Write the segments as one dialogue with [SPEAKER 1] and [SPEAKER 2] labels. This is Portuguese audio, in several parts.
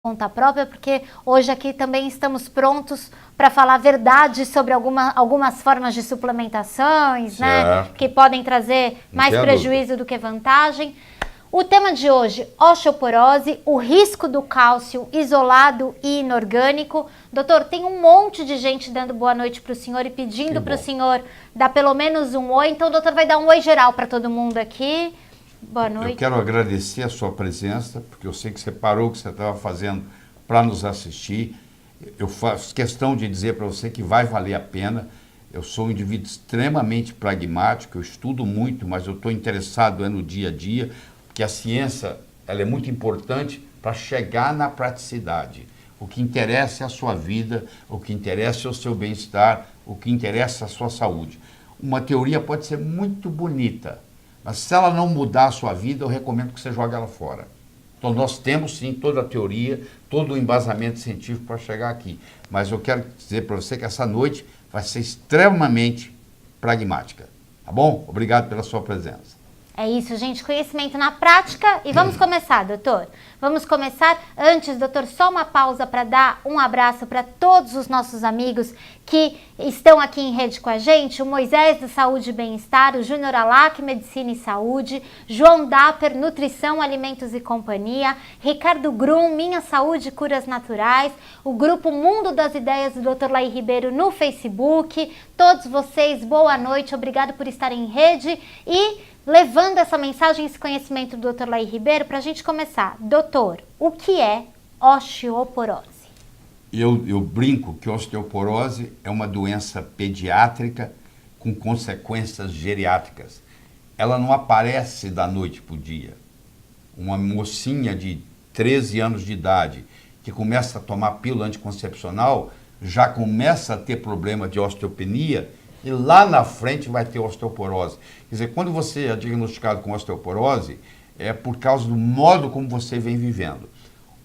[SPEAKER 1] conta própria, porque hoje aqui também estamos prontos para falar a verdade sobre algumas formas de suplementações, né? Que podem trazer mais prejuízo do que vantagem. O tema de hoje, osteoporose, o risco do cálcio isolado e inorgânico. Doutor, tem um monte de gente dando boa noite para o senhor e pedindo para o senhor dar pelo menos um oi. Então o doutor vai dar um oi geral para todo mundo aqui. Boa noite.
[SPEAKER 2] Eu quero agradecer a sua presença, porque eu sei que você parou o que você estava fazendo para nos assistir. Eu faço questão de dizer para você que vai valer a pena. Eu sou um indivíduo extremamente pragmático, eu estudo muito, mas eu estou interessado no dia a dia, porque a ciência ela é muito importante para chegar na praticidade. O que interessa é a sua vida, o que interessa é o seu bem-estar, o que interessa é a sua saúde. Uma teoria pode ser muito bonita, mas se ela não mudar a sua vida, eu recomendo que você jogue ela fora. Então nós temos sim toda a teoria, todo o embasamento científico para chegar aqui. Mas eu quero dizer para você que essa noite vai ser extremamente pragmática. Tá bom? Obrigado pela sua presença.
[SPEAKER 1] É isso, gente, conhecimento na prática. E vamos começar, doutor. Vamos começar. Antes, doutor, só uma pausa para dar um abraço para todos os nossos amigos que estão aqui em rede com a gente. O Moisés do Saúde e Bem-Estar, o Júnior Alac, Medicina e Saúde, João Dapper, Nutrição, Alimentos e Companhia, Ricardo Grum, Minha Saúde e Curas Naturais, o grupo Mundo das Ideias do Dr. Laí Ribeiro no Facebook. Todos vocês, boa noite, obrigado por estarem em rede e levando essa mensagem, esse conhecimento do Dr. Laí Ribeiro, para a gente começar. Doutor, o que é osteoporose?
[SPEAKER 2] Eu brinco que osteoporose é uma doença pediátrica com consequências geriátricas. Ela não aparece da noite para o dia. Uma mocinha de 13 anos de idade que começa a tomar pílula anticoncepcional já começa a ter problema de osteopenia e lá na frente vai ter osteoporose. Quer dizer, quando você é diagnosticado com osteoporose, é por causa do modo como você vem vivendo.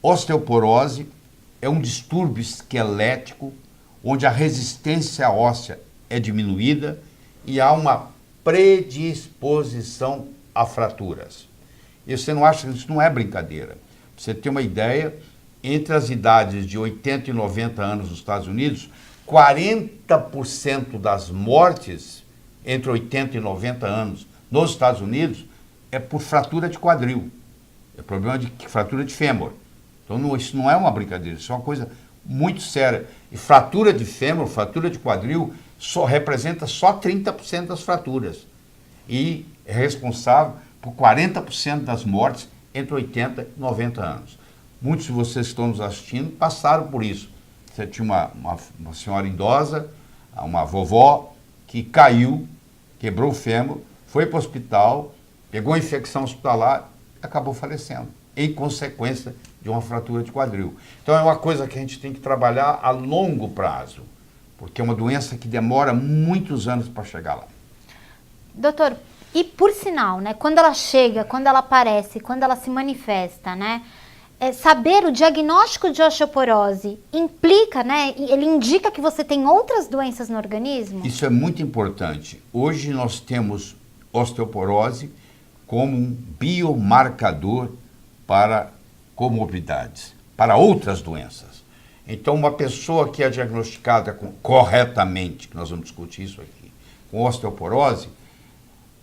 [SPEAKER 2] Osteoporose é um distúrbio esquelético onde a resistência óssea é diminuída e há uma predisposição a fraturas. E você não acha que isso não é brincadeira? Pra você ter uma ideia, entre as idades de 80 e 90 anos nos Estados Unidos, 40% das mortes entre 80 e 90 anos nos Estados Unidos é por fratura de quadril. É problema de fratura de fêmur. Então isso não é uma brincadeira, isso é uma coisa muito séria. E fratura de fêmur, fratura de quadril, representa só 30% das fraturas. E é responsável por 40% das mortes entre 80 e 90 anos. Muitos de vocês que estão nos assistindo passaram por isso. Você tinha uma senhora idosa, uma vovó, que caiu, quebrou o fêmur, foi para o hospital, pegou infecção hospitalar e acabou falecendo, em consequência de uma fratura de quadril. Então é uma coisa que a gente tem que trabalhar a longo prazo, porque é uma doença que demora muitos anos para chegar lá.
[SPEAKER 1] Doutor, e por sinal, né, quando ela chega, quando ela aparece, quando ela se manifesta, né, saber o diagnóstico de osteoporose implica, né? Ele indica que você tem outras doenças no organismo?
[SPEAKER 2] Isso é muito importante. Hoje nós temos osteoporose como um biomarcador para comorbidades, para outras doenças. Então, uma pessoa que é diagnosticada corretamente, que nós vamos discutir isso aqui, com osteoporose,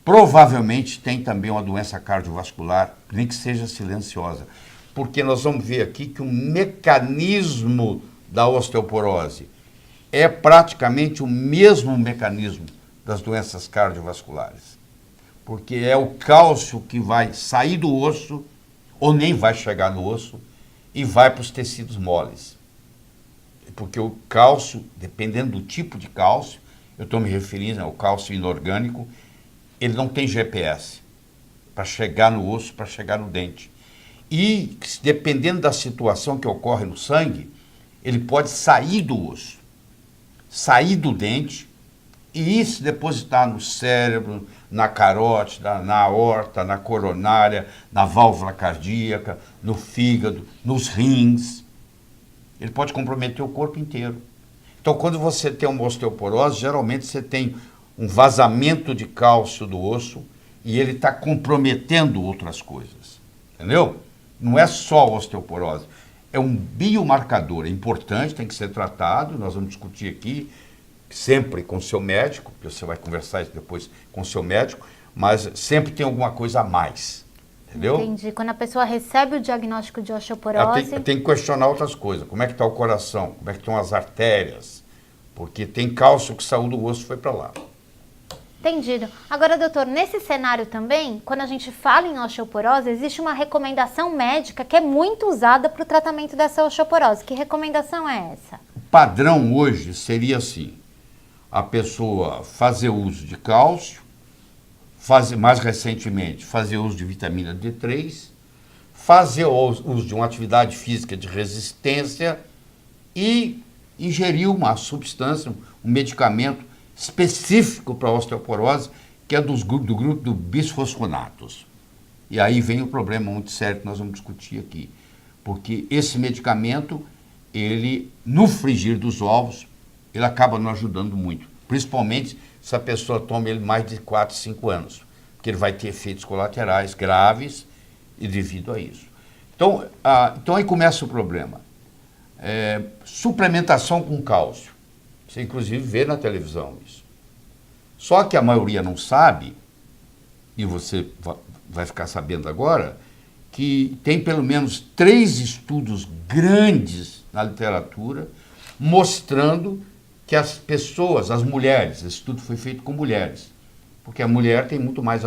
[SPEAKER 2] provavelmente tem também uma doença cardiovascular, nem que seja silenciosa. Porque nós vamos ver aqui que o mecanismo da osteoporose é praticamente o mesmo mecanismo das doenças cardiovasculares. Porque é o cálcio que vai sair do osso, ou nem vai chegar no osso, e vai para os tecidos moles. Porque o cálcio, dependendo do tipo de cálcio, eu estou me referindo ao cálcio inorgânico, ele não tem GPS para chegar no osso, para chegar no dente. E, dependendo da situação que ocorre no sangue, ele pode sair do osso, sair do dente e se depositar no cérebro, na carótida, na aorta, na coronária, na válvula cardíaca, no fígado, nos rins. Ele pode comprometer o corpo inteiro. Então, quando você tem uma osteoporose, geralmente você tem um vazamento de cálcio do osso e ele está comprometendo outras coisas. Entendeu? Não é só osteoporose. é um biomarcador, é importante, tem que ser tratado, nós vamos discutir aqui, sempre com o seu médico, você vai conversar isso depois com o seu médico, mas sempre tem alguma coisa a mais, entendeu?
[SPEAKER 1] Entendi. Quando a pessoa recebe o diagnóstico de
[SPEAKER 2] Ela
[SPEAKER 1] osteoporose...
[SPEAKER 2] tem que questionar outras coisas, como é que está o coração, como é que estão as artérias, porque tem cálcio que saiu do osso e foi para lá.
[SPEAKER 1] Entendido. Agora, doutor, nesse cenário também, quando a gente fala em osteoporose, existe uma recomendação médica que é muito usada para o tratamento dessa osteoporose. Que recomendação é essa?
[SPEAKER 2] O padrão hoje seria assim, a pessoa fazer uso de cálcio, mais recentemente, fazer uso de vitamina D3, fazer uso de uma atividade física de resistência e ingerir uma substância, um medicamento específico para a osteoporose, que é do grupo do bisfosfonatos. E aí vem o problema muito sério que nós vamos discutir aqui. Porque esse medicamento, ele, no frigir dos ovos, ele acaba nos ajudando muito. Principalmente se a pessoa toma ele mais de 4, 5 anos. Porque ele vai ter efeitos colaterais graves e devido a isso. Então aí começa o problema. Suplementação com cálcio. Você, inclusive, vê na televisão isso. Só que a maioria não sabe, e você vai ficar sabendo agora, que tem pelo menos 3 estudos grandes na literatura mostrando que as pessoas, as mulheres, esse estudo foi feito com mulheres, porque a mulher tem muito mais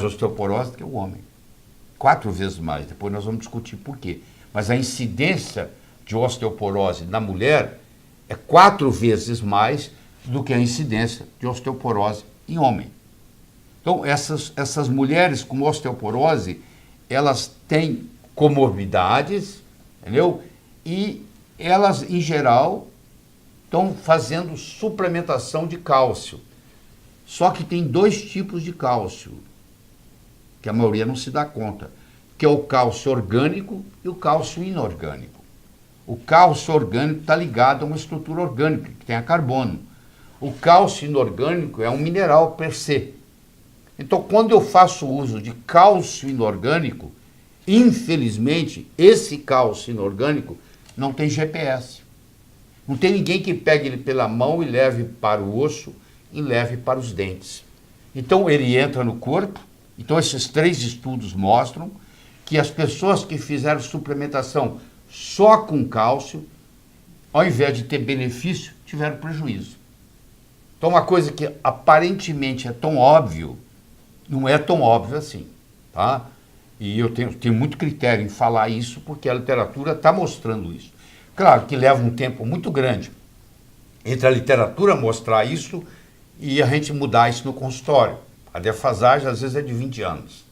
[SPEAKER 2] osteoporose do que o homem. 4 vezes mais. Depois nós vamos discutir por quê. Mas a incidência de osteoporose na mulher é 4 vezes mais do que a incidência de osteoporose em homem. Então, essas mulheres com osteoporose, elas têm comorbidades, entendeu? E elas, em geral, estão fazendo suplementação de cálcio. Só que tem 2 tipos de cálcio, que a maioria não se dá conta, que é o cálcio orgânico e o cálcio inorgânico. O cálcio orgânico está ligado a uma estrutura orgânica, que tem a carbono. O cálcio inorgânico é um mineral per se. Então, quando eu faço uso de cálcio inorgânico, infelizmente, esse cálcio inorgânico não tem GPS. Não tem ninguém que pegue ele pela mão e leve para o osso e leve para os dentes. Então, ele entra no corpo. Então, esses 3 estudos mostram que as pessoas que fizeram suplementação só com cálcio, ao invés de ter benefício, tiveram prejuízo. Então, uma coisa que aparentemente é tão óbvio, não é tão óbvio assim, tá? E eu tenho muito critério em falar isso, porque a literatura está mostrando isso. Claro que leva um tempo muito grande entre a literatura mostrar isso e a gente mudar isso no consultório. A defasagem, às vezes, é de 20 anos.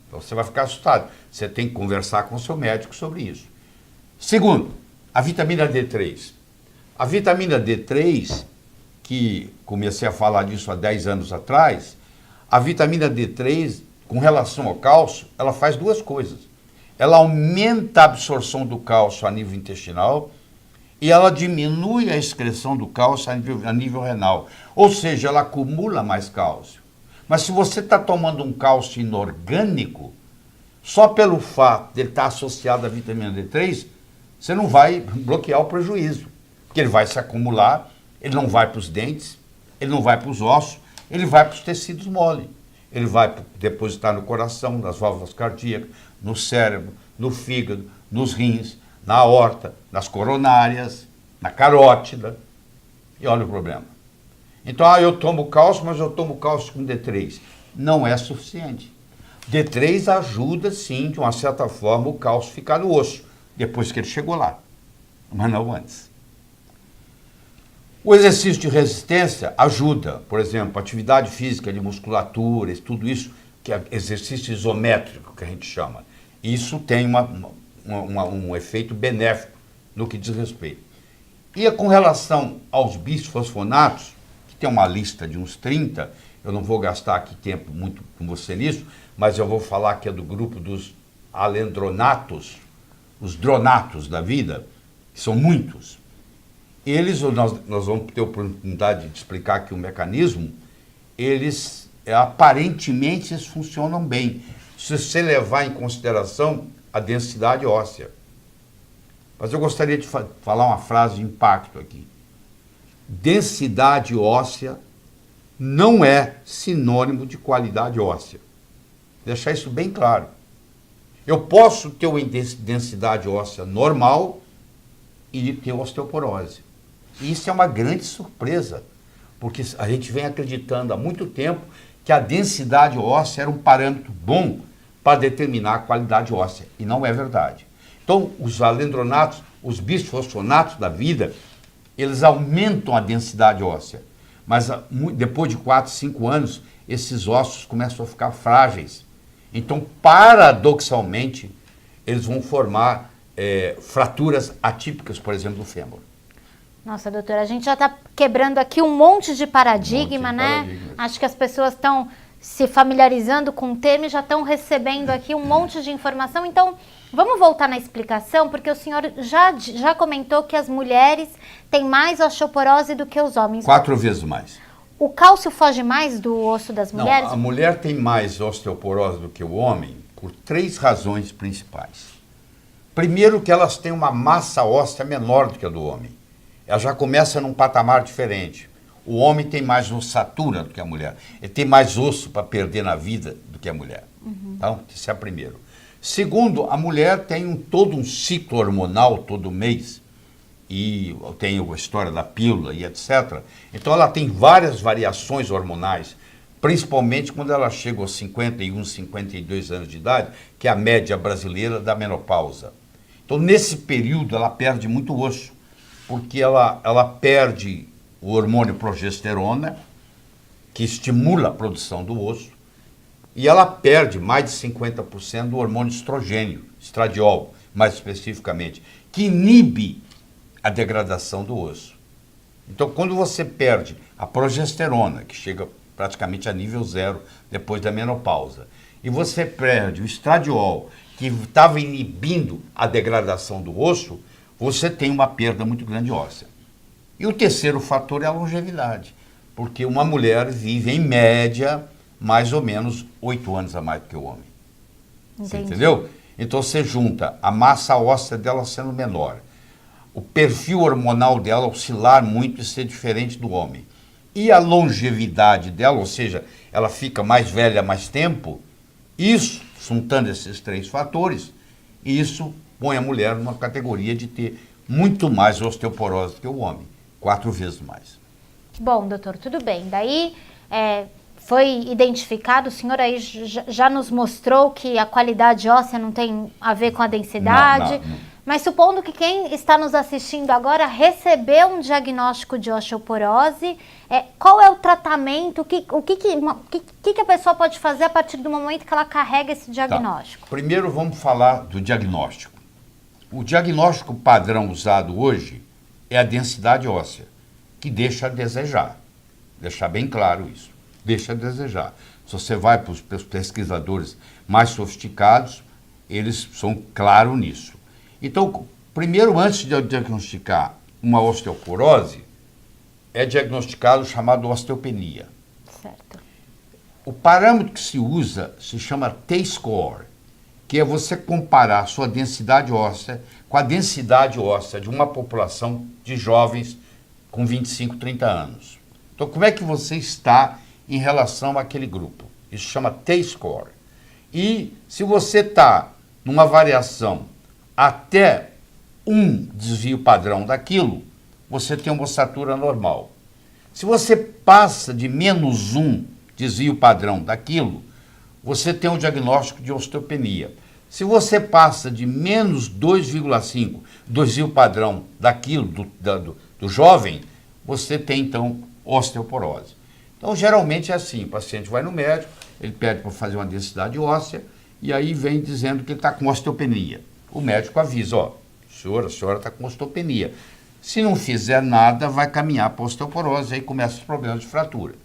[SPEAKER 2] Então, você vai ficar assustado. Você tem que conversar com o seu médico sobre isso. Segundo, a vitamina D3. A vitamina D3, que comecei a falar disso há 10 anos atrás, a vitamina D3, com relação ao cálcio, ela faz 2 coisas. Ela aumenta a absorção do cálcio a nível intestinal e ela diminui a excreção do cálcio a nível renal. Ou seja, ela acumula mais cálcio. Mas se você está tomando um cálcio inorgânico, só pelo fato de ele estar associado à vitamina D3, você não vai bloquear o prejuízo. Porque ele vai se acumular, ele não vai para os dentes, ele não vai para os ossos, ele vai para os tecidos mole. Ele vai depositar no coração, nas válvulas cardíacas, no cérebro, no fígado, nos rins, na aorta, nas coronárias, na carótida. E olha o problema. Então, eu tomo cálcio, mas eu tomo cálcio com D3. Não é suficiente. D3 ajuda, sim, de uma certa forma, o cálcio ficar no osso, depois que ele chegou lá, mas não antes. O exercício de resistência ajuda, por exemplo, atividade física de musculatura, tudo isso, que é exercício isométrico, que a gente chama. Isso tem um efeito benéfico no que diz respeito. E com relação aos bisfosfonatos, que tem uma lista de uns 30, eu não vou gastar aqui tempo muito com você nisso, mas eu vou falar que é do grupo dos alendronatos, os dronatos da vida, que são muitos. Eles, nós vamos ter a oportunidade de explicar aqui o mecanismo, eles aparentemente funcionam bem. Se você levar em consideração a densidade óssea. Mas eu gostaria de falar uma frase de impacto aqui. Densidade óssea não é sinônimo de qualidade óssea. Deixar isso bem claro. Eu posso ter uma densidade óssea normal e ter osteoporose. E isso é uma grande surpresa, porque a gente vem acreditando há muito tempo que a densidade óssea era um parâmetro bom para determinar a qualidade óssea. E não é verdade. Então, os alendronatos, os bisfosfonatos da vida, eles aumentam a densidade óssea. Mas depois de 4, 5 anos, esses ossos começam a ficar frágeis. Então, paradoxalmente, eles vão formar fraturas atípicas, por exemplo, do fêmur.
[SPEAKER 1] Nossa, doutora, a gente já está quebrando aqui um monte de paradigma, né? Acho que as pessoas estão se familiarizando com o termo e já estão recebendo aqui um monte de informação. Então, vamos voltar na explicação, porque o senhor já comentou que as mulheres têm mais osteoporose do que os homens.
[SPEAKER 2] 4 vezes mais.
[SPEAKER 1] O cálcio foge mais do osso das mulheres?
[SPEAKER 2] Não, a mulher tem mais osteoporose do que o homem por 3 razões principais. Primeiro, que elas têm uma massa óssea menor do que a do homem. Ela já começa num patamar diferente. O homem tem mais ossatura do que a mulher. Ele tem mais osso para perder na vida do que a mulher. Então, esse é o primeiro. Segundo, a mulher tem todo um ciclo hormonal todo mês. E tem a história da pílula e etc. Então, ela tem várias variações hormonais, principalmente quando ela chega aos 51, 52 anos de idade, que é a média brasileira da menopausa. Então, nesse período, ela perde muito osso, porque ela perde o hormônio progesterona, que estimula a produção do osso, e ela perde mais de 50% do hormônio estrogênio, estradiol, mais especificamente, que inibe a degradação do osso. Então, quando você perde a progesterona, que chega praticamente a nível 0 depois da menopausa, e você perde o estradiol, que estava inibindo a degradação do osso, você tem uma perda muito grande óssea. E o terceiro fator é a longevidade, porque uma mulher vive, em média, mais ou menos 8 anos a mais do que o homem. Você entendeu? Então você junta a massa óssea dela sendo menor, o perfil hormonal dela oscilar muito e ser diferente do homem, e a longevidade dela, ou seja, ela fica mais velha mais tempo, isso, juntando esses 3 fatores, isso põe a mulher numa categoria de ter muito mais osteoporose do que o homem, 4 vezes mais.
[SPEAKER 1] Bom, doutor, tudo bem. Daí foi identificado, o senhor aí já nos mostrou que a qualidade óssea não tem a ver com a densidade.
[SPEAKER 2] Não.
[SPEAKER 1] Mas supondo que quem está nos assistindo agora recebeu um diagnóstico de osteoporose, qual é o tratamento? O que a pessoa pode fazer a partir do momento que ela carrega esse diagnóstico?
[SPEAKER 2] Tá. Primeiro vamos falar do diagnóstico. O diagnóstico padrão usado hoje é a densidade óssea, que deixa a desejar. Deixar bem claro isso. Deixa a desejar. Se você vai para os pesquisadores mais sofisticados, eles são claros nisso. Então, primeiro, antes de eu diagnosticar uma osteoporose, é diagnosticado o chamado osteopenia.
[SPEAKER 1] Certo.
[SPEAKER 2] O parâmetro que se usa se chama T-score, que é você comparar a sua densidade óssea com a densidade óssea de uma população de jovens com 25, 30 anos. Então, como é que você está em relação àquele grupo? Isso chama T-score. E se você está numa variação até um desvio padrão daquilo, você tem uma ossatura normal. Se você passa de menos um desvio padrão daquilo, você tem um diagnóstico de osteopenia. Se você passa de menos 2,5 desvio padrão daquilo, do jovem, você tem, então, osteoporose. Então, geralmente é assim, o paciente vai no médico, ele pede para fazer uma densidade óssea, e aí vem dizendo que ele está com osteopenia. O médico avisa, a senhora está com osteopenia. Se não fizer nada, vai caminhar para osteoporose, aí começam os problemas de fratura.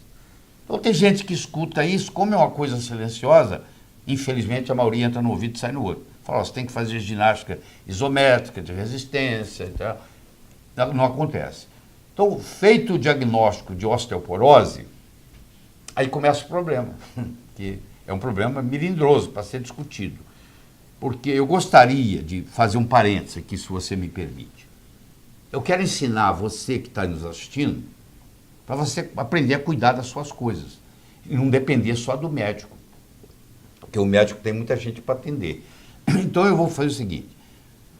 [SPEAKER 2] Então tem gente que escuta isso, como é uma coisa silenciosa, infelizmente a maioria entra no ouvido e sai no outro. Fala, você tem que fazer ginástica isométrica, de resistência, e tal. Não acontece. Então, feito o diagnóstico de osteoporose, aí começa o problema, que é um problema melindroso para ser discutido. porque eu gostaria de fazer um parênteses aqui, se você me permite. Eu quero ensinar você que está nos assistindo, para você aprender a cuidar das suas coisas e não depender só do médico, porque o médico tem muita gente para atender. Então eu vou fazer o seguinte,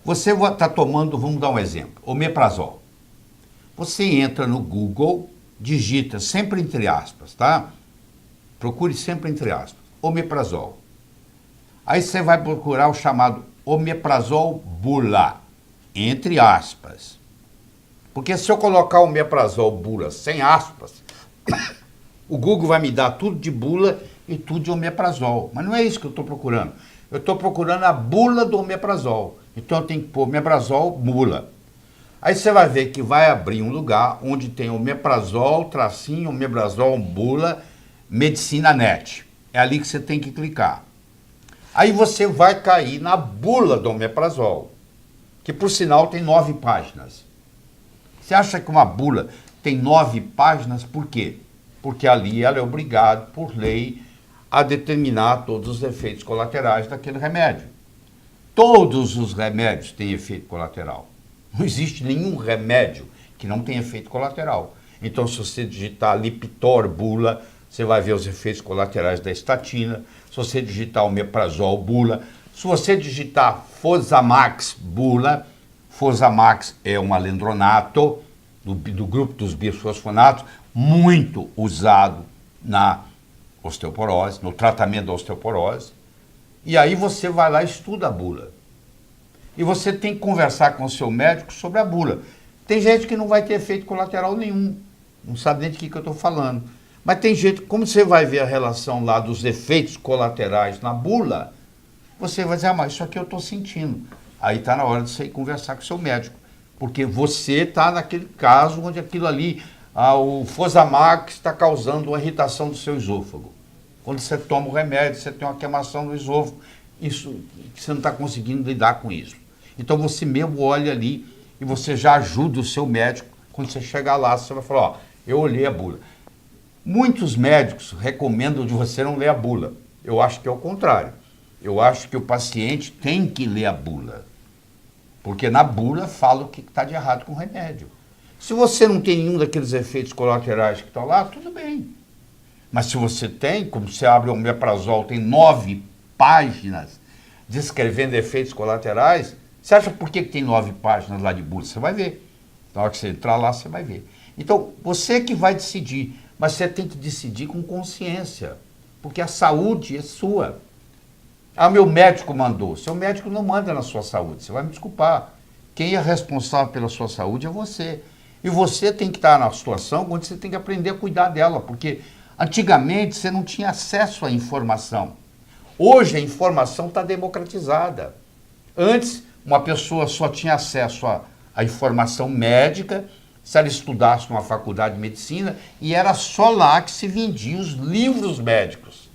[SPEAKER 2] você está tomando, vamos dar um exemplo, omeprazol. Você entra no Google, digita sempre entre aspas, tá? Procure sempre entre aspas, omeprazol. Aí você vai procurar o chamado omeprazol bula, entre aspas. Porque se eu colocar o omeprazol bula sem aspas, o Google vai me dar tudo de bula e tudo de omeprazol. Mas não é isso que eu estou procurando. Eu estou procurando a bula do omeprazol. Então eu tenho que pôr omeprazol bula. Aí você vai ver que vai abrir um lugar onde tem omeprazol, tracinho, omeprazol bula, medicina net. É ali que você tem que clicar. Aí você vai cair na bula do omeprazol, que por sinal tem 9 páginas. Você acha que uma bula tem 9 páginas? Por quê? Porque ali ela é obrigada, por lei, a determinar todos os efeitos colaterais daquele remédio. Todos os remédios têm efeito colateral. Não existe nenhum remédio que não tenha efeito colateral. Então, se você digitar Lipitor bula, você vai ver os efeitos colaterais da estatina. Se você digitar omeprazol bula, se você digitar Fosamax bula, Fosamax é um alendronato do grupo dos bisfosfonatos, muito usado na osteoporose, no tratamento da osteoporose. E aí você vai lá e estuda a bula. E você tem que conversar com o seu médico sobre a bula. Tem gente que não vai ter efeito colateral nenhum, não sabe nem de que eu estou falando. Mas tem gente, como você vai ver a relação lá dos efeitos colaterais na bula, você vai dizer, mas isso aqui eu estou sentindo. Aí está na hora de você ir conversar com o seu médico. Porque você está naquele caso onde aquilo ali, o Fosamax está causando uma irritação do seu esôfago. Quando você toma o remédio, você tem uma queimação no esôfago, isso, você não está conseguindo lidar com isso. Então você mesmo olha ali e você já ajuda o seu médico. Quando você chegar lá, você vai falar, ó, eu olhei a bula. Muitos médicos recomendam de você não ler a bula. Eu acho que é o contrário. Eu acho que o paciente tem que ler a bula. Porque na bula fala o que está de errado com o remédio. Se você não tem nenhum daqueles efeitos colaterais que estão lá, tudo bem. Mas se você tem, como você abre o omeprazol, tem 9 páginas descrevendo efeitos colaterais, você acha por que tem 9 páginas lá de bula? Você vai ver. Na hora que você entrar lá, você vai ver. Então, você que vai decidir, mas você tem que decidir com consciência, porque a saúde é sua. Ah, meu médico mandou. Seu médico não manda na sua saúde, você vai me desculpar. Quem é responsável pela sua saúde é você. E você tem que estar na situação onde você tem que aprender a cuidar dela, porque antigamente você não tinha acesso à informação. Hoje a informação está democratizada. Antes, uma pessoa só tinha acesso à informação médica se ela estudasse numa faculdade de medicina, e era só lá que se vendiam os livros médicos.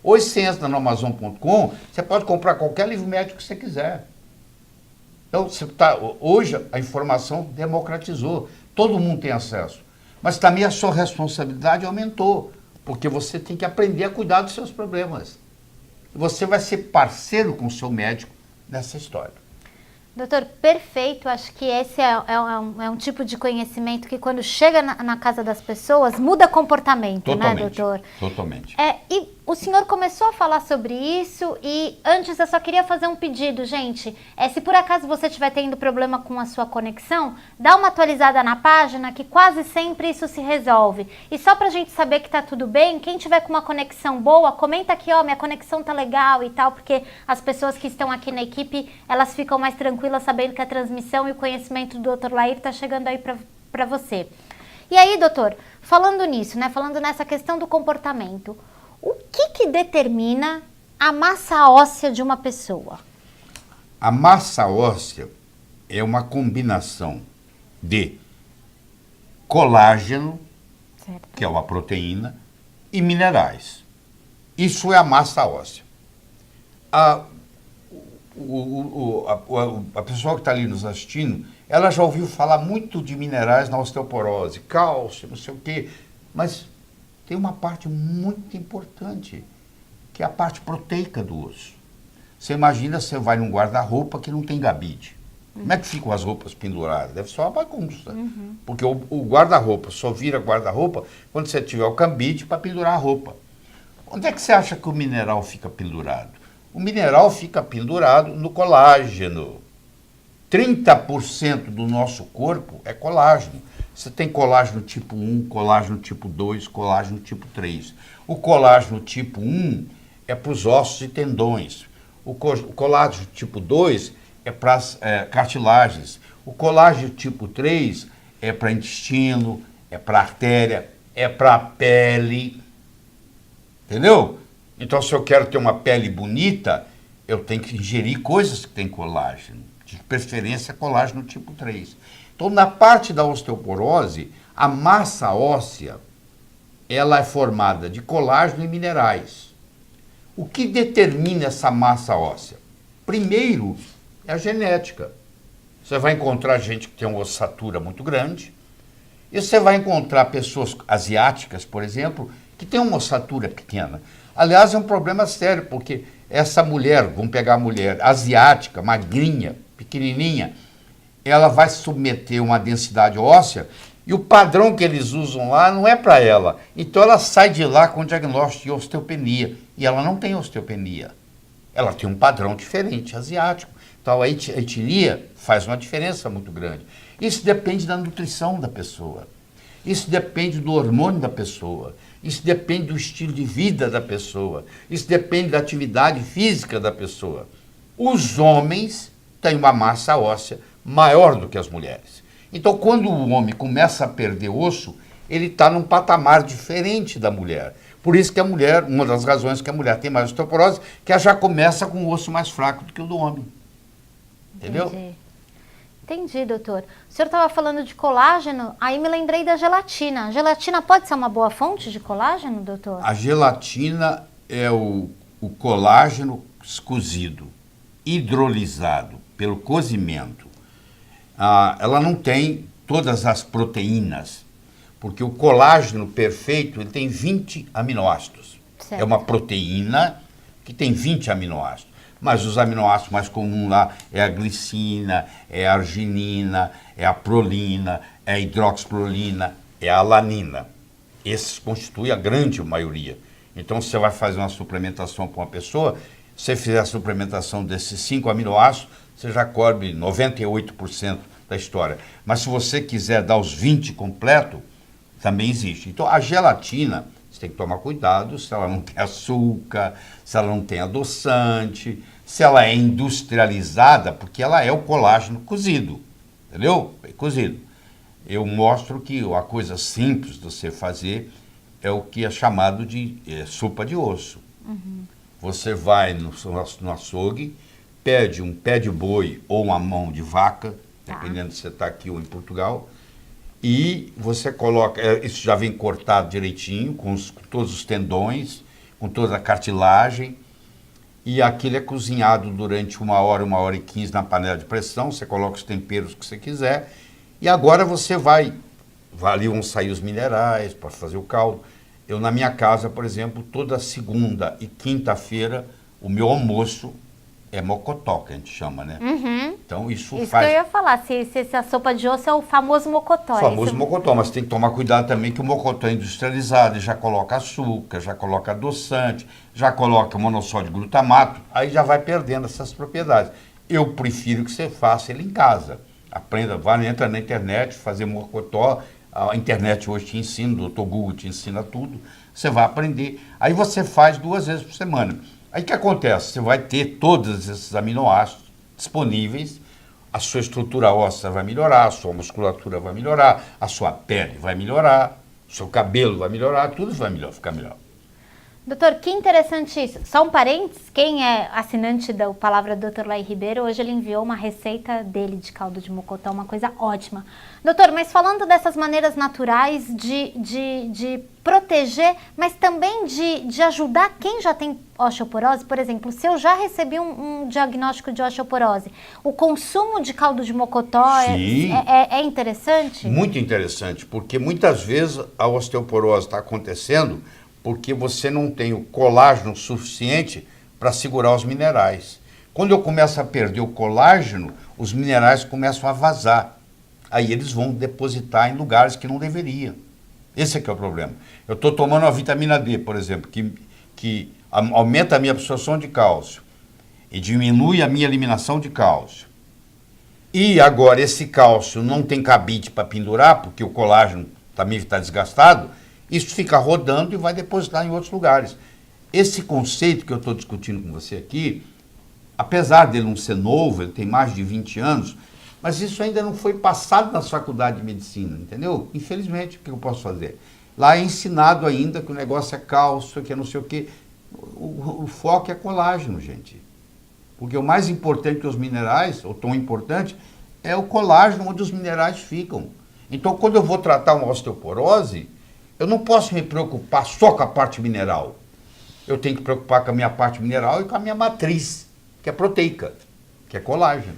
[SPEAKER 2] Hoje você entra no Amazon.com, você pode comprar qualquer livro médico que você quiser. Então, hoje a informação democratizou, todo mundo tem acesso. Mas também a sua responsabilidade aumentou, porque você tem que aprender a cuidar dos seus problemas. Você vai ser parceiro com o seu médico nessa história.
[SPEAKER 1] Doutor, perfeito. Acho que esse é um tipo de conhecimento que quando chega na casa das pessoas, muda comportamento,
[SPEAKER 2] Totalmente,
[SPEAKER 1] né, doutor?
[SPEAKER 2] Totalmente.
[SPEAKER 1] E o senhor começou a falar sobre isso e antes eu só queria fazer um pedido, gente. Se por acaso você estiver tendo problema com a sua conexão, dá uma atualizada na página que quase sempre isso se resolve. E só pra gente saber que tá tudo bem, quem tiver com uma conexão boa, comenta aqui, ó, minha conexão tá legal e tal, porque as pessoas que estão aqui na equipe, elas ficam mais tranquilas sabendo que a transmissão e o conhecimento do Dr. Lair tá chegando aí pra você. E aí, doutor, falando nisso, né, falando nessa questão do comportamento, o que determina a massa óssea de uma pessoa?
[SPEAKER 2] A massa óssea é uma combinação de colágeno,
[SPEAKER 1] Certo.
[SPEAKER 2] que é uma proteína, e minerais. Isso é a massa óssea. A pessoa que está ali nos assistindo, ela já ouviu falar muito de minerais na osteoporose, cálcio, não sei o quê, mas tem uma parte muito importante, que é a parte proteica do osso. Você imagina, você vai num guarda-roupa que não tem gabide. Como é que ficam as roupas penduradas? Deve ser uma bagunça. Porque o guarda-roupa só vira guarda-roupa quando você tiver o cambide para pendurar a roupa. Onde é que você acha que o mineral fica pendurado? O mineral fica pendurado no colágeno. 30% do nosso corpo é colágeno. Você tem colágeno tipo 1, colágeno tipo 2, colágeno tipo 3. O colágeno tipo 1 é para os ossos e tendões. O colágeno tipo 2 é para as cartilagens. O colágeno tipo 3 é para intestino, é para artéria, é para a pele. Entendeu? Então, se eu quero ter uma pele bonita, eu tenho que ingerir coisas que têm colágeno. De preferência, colágeno tipo 3. Então, na parte da osteoporose, a massa óssea, ela é formada de colágeno e minerais. O que determina essa massa óssea? Primeiro, é a genética. Você vai encontrar gente que tem uma ossatura muito grande, e você vai encontrar pessoas asiáticas, por exemplo, que têm uma ossatura pequena. Aliás, é um problema sério, porque essa mulher, vamos pegar a mulher asiática, magrinha, pequenininha, ela vai submeter uma densidade óssea e o padrão que eles usam lá não é para ela. Então ela sai de lá com diagnóstico de osteopenia e ela não tem osteopenia. Ela tem um padrão diferente, asiático. Então a etilia faz uma diferença muito grande. Isso depende da nutrição da pessoa. Isso depende do hormônio da pessoa. Isso depende do estilo de vida da pessoa. Isso depende da atividade física da pessoa. Os homens têm uma massa óssea maior do que as mulheres. Então, quando o homem começa a perder osso, ele está num patamar diferente da mulher. Por isso que a mulher, uma das razões que a mulher tem mais osteoporose, que ela já começa com o osso mais fraco do que o do homem. Entendeu?
[SPEAKER 1] Entendi, doutor. O senhor estava falando de colágeno, aí me lembrei da gelatina. A gelatina pode ser uma boa fonte de colágeno, doutor?
[SPEAKER 2] A gelatina é o colágeno cozido, hidrolisado pelo cozimento. Ela não tem todas as proteínas, porque o colágeno perfeito ele tem 20 aminoácidos. Certo. É uma proteína que tem 20 aminoácidos. Mas os aminoácidos mais comuns lá é a glicina, é a arginina, é a prolina, é a hidroxiprolina, é a alanina. Esses constituem a grande maioria. Então, se você vai fazer uma suplementação para uma pessoa, se você fizer a suplementação desses 5 aminoácidos, você já cobre 98% da história. Mas se você quiser dar os 20 completo, também existe. Então, a gelatina, você tem que tomar cuidado se ela não tem açúcar, se ela não tem adoçante, se ela é industrializada, porque ela é o colágeno cozido, entendeu? É cozido. Eu mostro que a coisa simples de você fazer é o que é chamado de sopa de osso. Você vai no açougue, pede um pé de boi ou uma mão de vaca, dependendo se você está aqui ou em Portugal, e você coloca, isso já vem cortado direitinho, com todos os tendões, com toda a cartilagem, e aquilo é cozinhado durante 1 hora e 15 na panela de pressão, você coloca os temperos que você quiser, e agora você ali vão sair os minerais para fazer o caldo. Eu, na minha casa, por exemplo, toda segunda e quinta-feira, o meu almoço é mocotó, que a gente chama, né? Então, isso faz...
[SPEAKER 1] que eu ia falar, se a sopa de osso é o famoso mocotó.
[SPEAKER 2] O famoso mocotó, mas tem que tomar cuidado também que o mocotó é industrializado, já coloca açúcar, já coloca adoçante, já coloca monossódio de glutamato, aí já vai perdendo essas propriedades. Eu prefiro que você faça ele em casa. Aprenda, entra na internet, fazer mocotó. A internet hoje te ensina, o doutor Google te ensina tudo. Você vai aprender. Aí você faz 2 vezes por semana. Aí o que acontece? Você vai ter todos esses aminoácidos disponíveis, a sua estrutura óssea vai melhorar, a sua musculatura vai melhorar, a sua pele vai melhorar, o seu cabelo vai melhorar, tudo vai ficar melhor.
[SPEAKER 1] Doutor, que interessante isso. Só um parênteses, quem é assinante da Palavra do Dr. Laí Ribeiro, hoje ele enviou uma receita dele de caldo de mocotó, uma coisa ótima. Doutor, mas falando dessas maneiras naturais de proteger, mas também de ajudar quem já tem osteoporose, por exemplo, se eu já recebi um diagnóstico de osteoporose, o consumo de caldo de mocotó é interessante?
[SPEAKER 2] Muito interessante, porque muitas vezes a osteoporose está acontecendo porque você não tem o colágeno suficiente para segurar os minerais. Quando eu começo a perder o colágeno, os minerais começam a vazar. Aí eles vão depositar em lugares que não deveriam. Esse é que é o problema. Eu estou tomando a vitamina D, por exemplo, que aumenta a minha absorção de cálcio e diminui a minha eliminação de cálcio. E agora esse cálcio não tem cabide para pendurar, porque o colágeno também está desgastado, isso fica rodando e vai depositar em outros lugares. Esse conceito que eu estou discutindo com você aqui, apesar dele não ser novo, ele tem mais de 20 anos, mas isso ainda não foi passado nas faculdades de medicina, entendeu? Infelizmente, o que eu posso fazer? Lá é ensinado ainda que o negócio é cálcio, que é não sei o quê. O foco é colágeno, gente. Porque o mais importante que os minerais, ou tão importante, é o colágeno onde os minerais ficam. Então, quando eu vou tratar uma osteoporose, eu não posso me preocupar só com a parte mineral. Eu tenho que preocupar com a minha parte mineral e com a minha matriz, que é proteica, que é colágeno.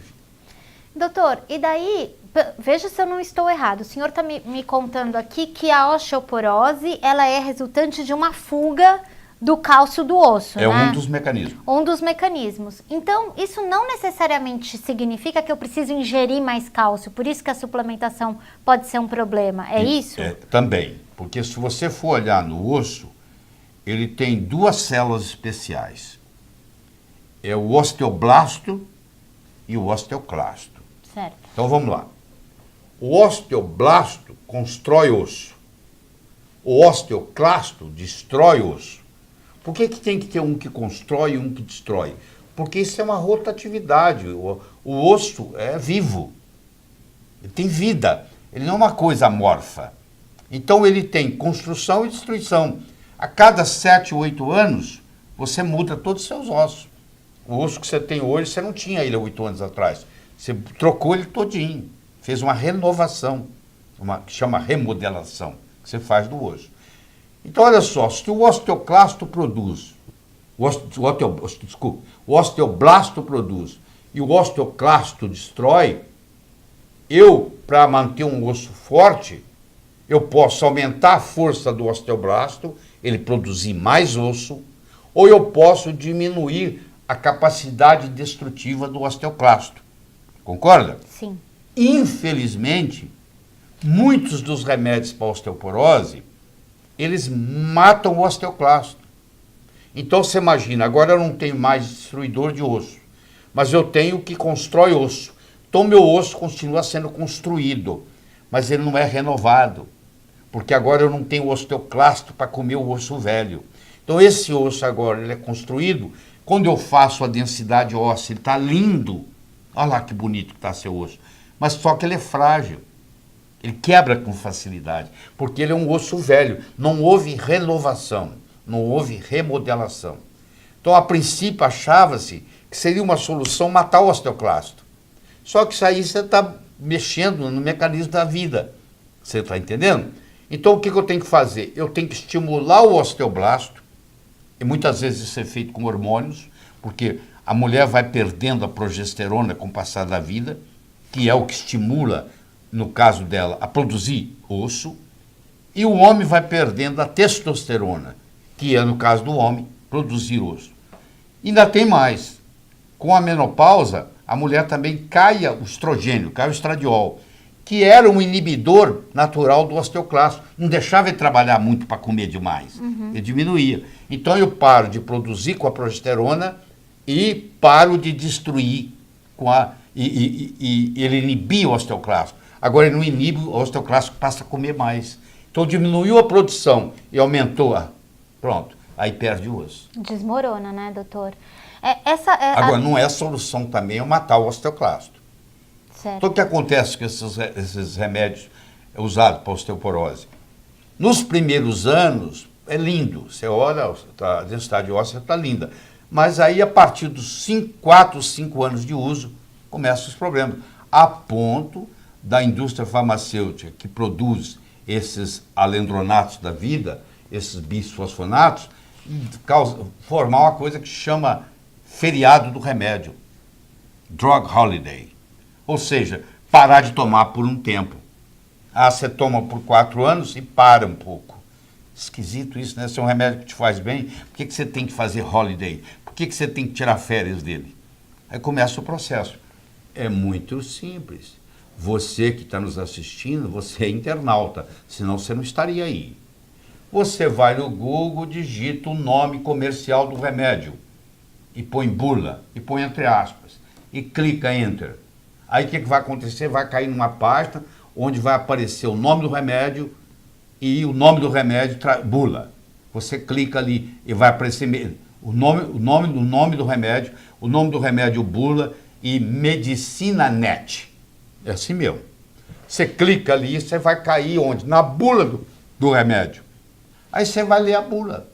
[SPEAKER 1] Doutor, e daí, veja se eu não estou errado, o senhor está me contando aqui que a osteoporose, ela é resultante de uma fuga do cálcio do osso,
[SPEAKER 2] É
[SPEAKER 1] né?
[SPEAKER 2] um dos mecanismos.
[SPEAKER 1] Um dos mecanismos. Então, isso não necessariamente significa que eu preciso ingerir mais cálcio, por isso que a suplementação pode ser um problema, é isso?
[SPEAKER 2] Também, porque se você for olhar no osso, ele tem duas células especiais. É o osteoblasto e o osteoclasto.
[SPEAKER 1] Certo.
[SPEAKER 2] Então vamos lá. O osteoblasto constrói osso. O osteoclasto destrói osso. Por que tem que ter um que constrói e um que destrói? Porque isso é uma rotatividade. O osso é vivo. Ele tem vida. Ele não é uma coisa amorfa. Então ele tem construção e destruição. A cada 7 ou 8 anos, você muda todos os seus ossos. O osso que você tem hoje, você não tinha ele há 8 anos atrás. Você trocou ele todinho. Fez uma renovação, que chama remodelação, que você faz do osso. Então, olha só, se o osteoclasto produz, o osteoblasto produz e o osteoclasto destrói, para manter um osso forte, eu posso aumentar a força do osteoblasto, ele produzir mais osso, ou eu posso diminuir a capacidade destrutiva do osteoclasto. Concorda?
[SPEAKER 1] Sim.
[SPEAKER 2] Infelizmente, muitos dos remédios para osteoporose, eles matam o osteoclasto. Então você imagina, agora eu não tenho mais destruidor de osso, mas eu tenho o que constrói osso. Então meu osso continua sendo construído, mas ele não é renovado, porque agora eu não tenho osteoclasto para comer o osso velho. Então esse osso agora ele é construído, quando eu faço a densidade óssea, ele está lindo. Olha lá que bonito que está seu osso. Mas só que ele é frágil. Ele quebra com facilidade, porque ele é um osso velho. Não houve renovação, não houve remodelação. Então, a princípio, achava-se que seria uma solução matar o osteoclasto. Só que isso aí você está mexendo no mecanismo da vida. Você está entendendo? Então, o que eu tenho que fazer? Eu tenho que estimular o osteoblasto, e muitas vezes isso é feito com hormônios, porque a mulher vai perdendo a progesterona com o passar da vida, que é o que estimula, no caso dela, a produzir osso, e o homem vai perdendo a testosterona, que é, no caso do homem, produzir osso. E ainda tem mais. Com a menopausa, a mulher também cai o estrogênio, cai o estradiol, que era um inibidor natural do osteoclasto. Não deixava ele trabalhar muito para comer demais. Ele diminuía. Então eu paro de produzir com a progesterona e paro de destruir com e ele inibia o osteoclasto. Agora ele não inibe, o osteoclasto passa a comer mais. Então diminuiu a produção e aumentou a... Pronto, aí perde o osso.
[SPEAKER 1] Desmorona, né, doutor?
[SPEAKER 2] Agora, não é a solução também matar o osteoclasto.
[SPEAKER 1] Certo.
[SPEAKER 2] Então o que acontece com esses remédios usados para osteoporose? Nos primeiros anos, é lindo. Você olha, a densidade óssea está linda. Mas aí, a partir dos 4, 5 anos de uso, começam os problemas. A ponto da indústria farmacêutica que produz esses alendronatos da vida, esses bisfosfonatos, formar uma coisa que chama feriado do remédio. Drug holiday. Ou seja, parar de tomar por um tempo. Você toma por 4 anos e para um pouco. Esquisito isso, né? Se é um remédio que te faz bem, por que você tem que fazer holiday? Por que você tem que tirar férias dele? Aí começa o processo. É muito simples. Você que está nos assistindo, você é internauta, senão você não estaria aí. Você vai no Google, digita o nome comercial do remédio e põe bula, e põe entre aspas, e clica Enter. Aí o que vai acontecer? Vai cair numa página onde vai aparecer o nome do remédio e o nome do remédio, bula. Você clica ali e vai aparecer o nome do remédio, o nome do remédio bula e Medicina Net. É assim mesmo. Você clica ali e você vai cair onde? Na bula do remédio. Aí você vai ler a bula.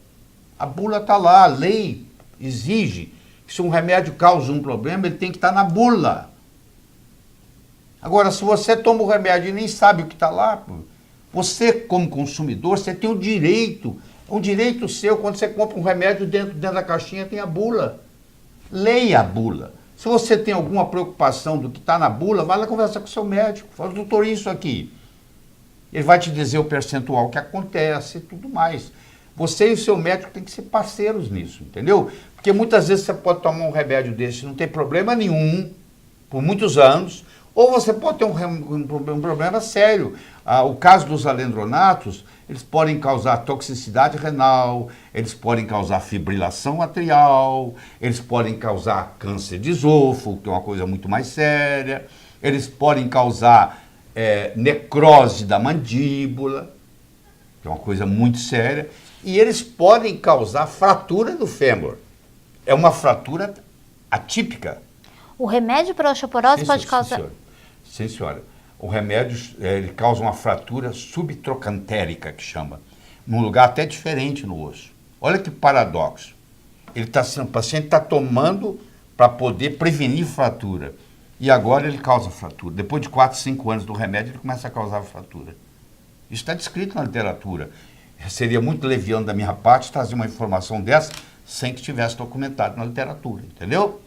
[SPEAKER 2] A bula está lá, a lei exige que se um remédio causa um problema, ele tem que estar na bula. Agora, se você toma o remédio e nem sabe o que está lá, você, como consumidor, você tem o direito, um direito seu, quando você compra um remédio, dentro da caixinha tem a bula. Leia a bula. Se você tem alguma preocupação do que está na bula, vai lá conversar com o seu médico. Fala, doutor, isso aqui. Ele vai te dizer o percentual que acontece e tudo mais. Você e o seu médico têm que ser parceiros nisso, entendeu? Porque muitas vezes você pode tomar um remédio desse, não tem problema nenhum, por muitos anos, ou você pode ter um problema sério. O caso dos alendronatos, eles podem causar toxicidade renal, eles podem causar fibrilação atrial, eles podem causar câncer de esôfago, que é uma coisa muito mais séria, eles podem causar necrose da mandíbula, que é uma coisa muito séria, e eles podem causar fratura do fêmur. É uma fratura atípica.
[SPEAKER 1] O remédio para osteoporose pode causar...
[SPEAKER 2] Sim, senhora. O remédio ele causa uma fratura subtrocantérica, que chama, num lugar até diferente no osso. Olha que paradoxo. O paciente está tomando para poder prevenir fratura. E agora ele causa fratura. Depois de 4, 5 anos do remédio, ele começa a causar fratura. Isso está descrito na literatura. Seria muito leviano da minha parte trazer uma informação dessa sem que estivesse documentado na literatura, entendeu?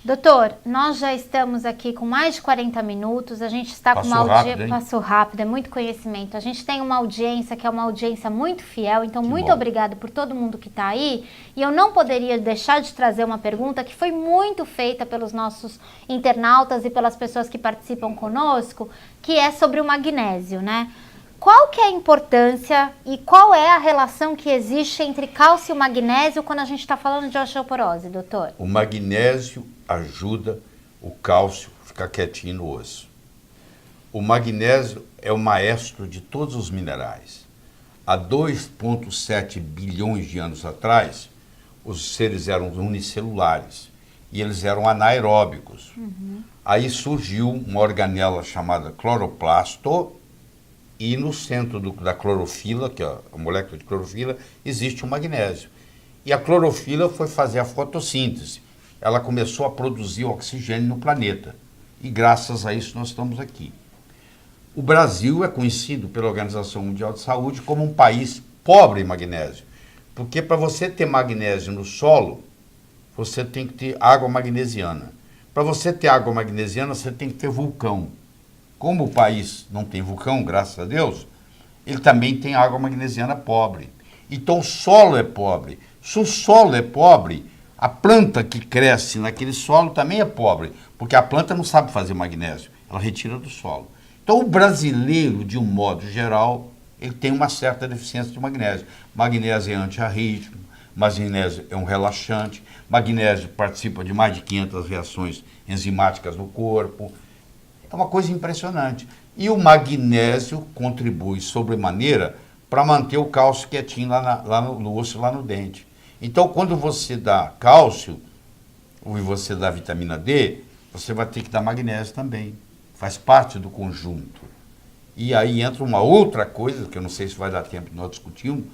[SPEAKER 1] Doutor, nós já estamos aqui com mais de 40 minutos, a gente está com uma audiência... Passou rápido, é muito conhecimento. A gente tem uma audiência que é uma audiência muito fiel, então que muito obrigado por todo mundo que está aí. E eu não poderia deixar de trazer uma pergunta que foi muito feita pelos nossos internautas e pelas pessoas que participam conosco, que é sobre o magnésio, né? Qual que é a importância e qual é a relação que existe entre cálcio e magnésio quando a gente está falando de osteoporose, doutor?
[SPEAKER 2] O magnésio ajuda o cálcio a ficar quietinho no osso. O magnésio é o maestro de todos os minerais. Há 2,7 bilhões de anos atrás, os seres eram unicelulares e eles eram anaeróbicos. Aí surgiu uma organela chamada cloroplasto, e no centro da clorofila, que é a molécula de clorofila, existe o magnésio. E a clorofila foi fazer a fotossíntese. Ela começou a produzir oxigênio no planeta. E graças a isso nós estamos aqui. O Brasil é conhecido pela Organização Mundial de Saúde como um país pobre em magnésio. Porque para você ter magnésio no solo, você tem que ter água magnesiana. Para você ter água magnesiana, você tem que ter vulcão. Como o país não tem vulcão, graças a Deus, ele também tem água magnesiana pobre. Então o solo é pobre. Se o solo é pobre, a planta que cresce naquele solo também é pobre, porque a planta não sabe fazer magnésio, ela retira do solo. Então o brasileiro, de um modo geral, ele tem uma certa deficiência de magnésio. Magnésio é antiarrítmico, magnésio é um relaxante, magnésio participa de mais de 500 reações enzimáticas no corpo. É uma coisa impressionante. E o magnésio contribui sobremaneira para manter o cálcio quietinho lá no osso, lá no dente. Então, quando você dá cálcio, ou você dá vitamina D, você vai ter que dar magnésio também. Faz parte do conjunto. E aí entra uma outra coisa, que eu não sei se vai dar tempo de nós discutirmos,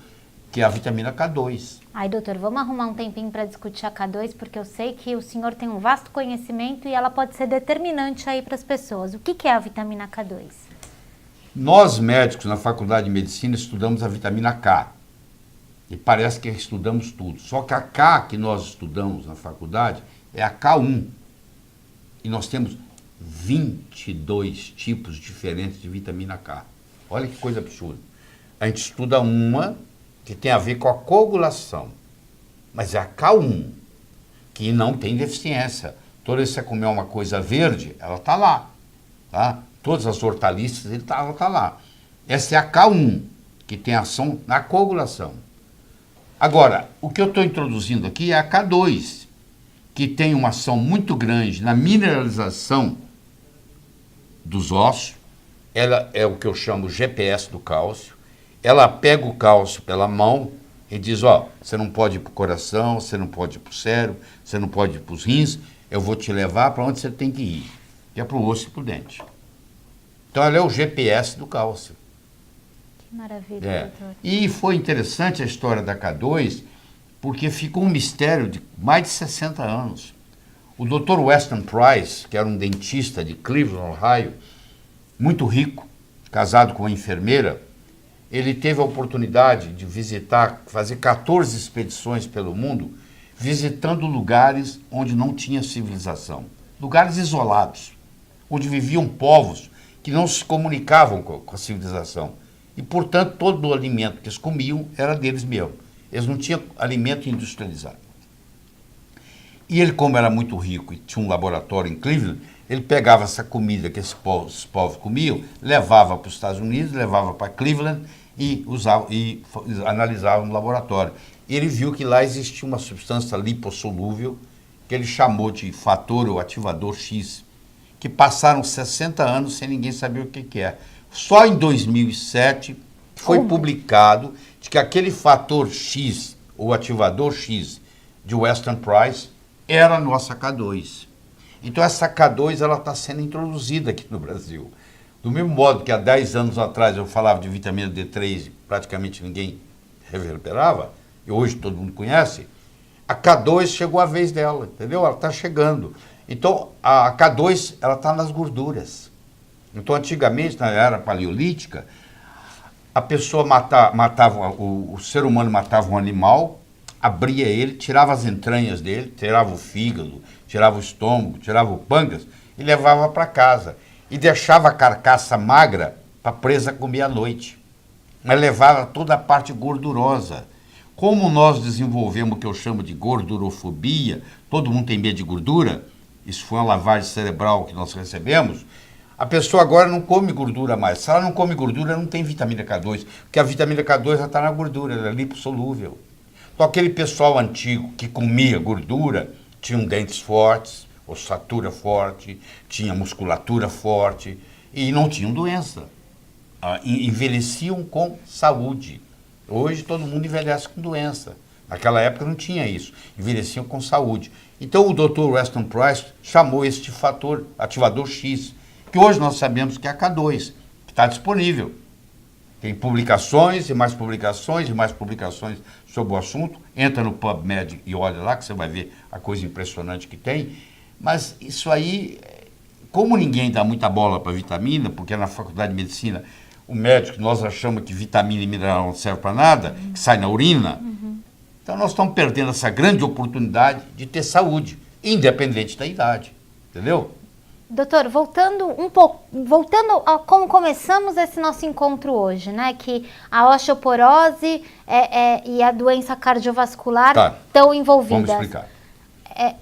[SPEAKER 2] que é a vitamina K2.
[SPEAKER 1] Ai, doutor, vamos arrumar um tempinho para discutir a K2, porque eu sei que o senhor tem um vasto conhecimento e ela pode ser determinante aí para as pessoas. O que é a vitamina K2?
[SPEAKER 2] Nós, médicos, na Faculdade de Medicina, estudamos a vitamina K. E parece que estudamos tudo. Só que a K que nós estudamos na faculdade é a K1. E nós temos 22 tipos diferentes de vitamina K. Olha que coisa absurda. A gente estuda uma que tem a ver com a coagulação, mas é a K1. que não tem deficiência. Toda vez que você comer uma coisa verde, ela está lá. Tá? Todas as hortaliças, ela está lá. Essa é a K1, que tem ação na coagulação. Agora, o que eu estou introduzindo aqui é a K2, que tem uma ação muito grande na mineralização dos ossos. Ela é o que eu chamo GPS do cálcio. Ela pega o cálcio pela mão e diz, ó, você não pode ir para o coração, você não pode ir para o cérebro, você não pode ir para os rins, eu vou te levar para onde você tem que ir, que é para o osso e para o dente. Então ela é o GPS do cálcio.
[SPEAKER 1] Que maravilha, doutor.
[SPEAKER 2] E foi interessante a história da K2, porque ficou um mistério de mais de 60 anos. O Dr. Weston Price, que era um dentista de Cleveland, Ohio, muito rico, casado com uma enfermeira, ele teve a oportunidade de visitar, fazer 14 expedições pelo mundo, visitando lugares onde não tinha civilização. Lugares isolados, onde viviam povos que não se comunicavam com a civilização. E, portanto, todo o alimento que eles comiam era deles mesmos. Eles não tinham alimento industrializado. E ele, como era muito rico e tinha um laboratório em Cleveland, ele pegava essa comida que esses povos comiam, levava para os Estados Unidos, levava para Cleveland e analisava no laboratório. E ele viu que lá existia uma substância lipossolúvel que ele chamou de fator ou ativador X, que passaram 60 anos sem ninguém saber o que é. Só em 2007 foi publicado de que aquele fator X, ou ativador X, de Weston Price, era a nossa K2. Então essa K2 ela está sendo introduzida aqui no Brasil. Do mesmo modo que há 10 anos atrás eu falava de vitamina D3 e praticamente ninguém reverberava, e hoje todo mundo conhece, a K2 chegou a vez dela, entendeu? Ela está chegando. Então a K2 ela está nas gorduras. Então antigamente, na era paleolítica, a pessoa matava, o ser humano matava um animal, abria ele, tirava as entranhas dele, tirava o fígado, tirava o estômago, tirava o pâncreas e levava para casa. E deixava a carcaça magra para a presa comer à noite. Mas levava toda a parte gordurosa. Como nós desenvolvemos o que eu chamo de gordurofobia, todo mundo tem medo de gordura, isso foi uma lavagem cerebral que nós recebemos, a pessoa agora não come gordura mais. Se ela não come gordura, não tem vitamina K2, porque a vitamina K2 já está na gordura, ela é lipossolúvel. Então aquele pessoal antigo que comia gordura, tinha dentes fortes, ossatura forte, tinha musculatura forte e não tinham doença. Envelheciam com saúde. Hoje todo mundo envelhece com doença. Naquela época não tinha isso. Envelheciam com saúde. Então o Dr. Weston Price chamou este fator ativador X, que hoje nós sabemos que é a K2, que está disponível. Tem publicações e mais publicações e mais publicações sobre o assunto. Entra no PubMed e olha lá que você vai ver a coisa impressionante que tem. Mas isso aí, como ninguém dá muita bola para vitamina, porque na faculdade de medicina, o médico, nós achamos que vitamina e mineral não serve para nada, que sai na urina, então nós estamos perdendo essa grande oportunidade de ter saúde, independente da idade, entendeu?
[SPEAKER 1] Doutor, voltando um pouco, voltando a como começamos esse nosso encontro hoje, né? Que a osteoporose e a doença cardiovascular estão envolvidas.
[SPEAKER 2] Vamos explicar.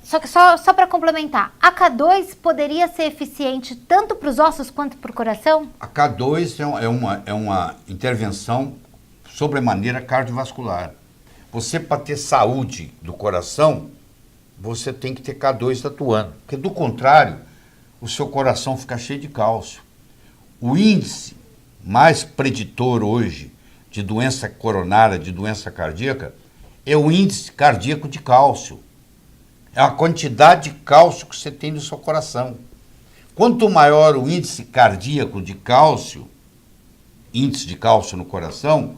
[SPEAKER 1] Só para complementar, a K2 poderia ser eficiente tanto para os ossos quanto para o coração?
[SPEAKER 2] A K2 é uma intervenção sobremaneira cardiovascular. Você, para ter saúde do coração, você tem que ter K2 atuando. Porque, do contrário, o seu coração fica cheio de cálcio. O índice mais preditor hoje de doença coronária, de doença cardíaca, é o índice cardíaco de cálcio. É a quantidade de cálcio que você tem no seu coração. Quanto maior o índice cardíaco de cálcio, índice de cálcio no coração,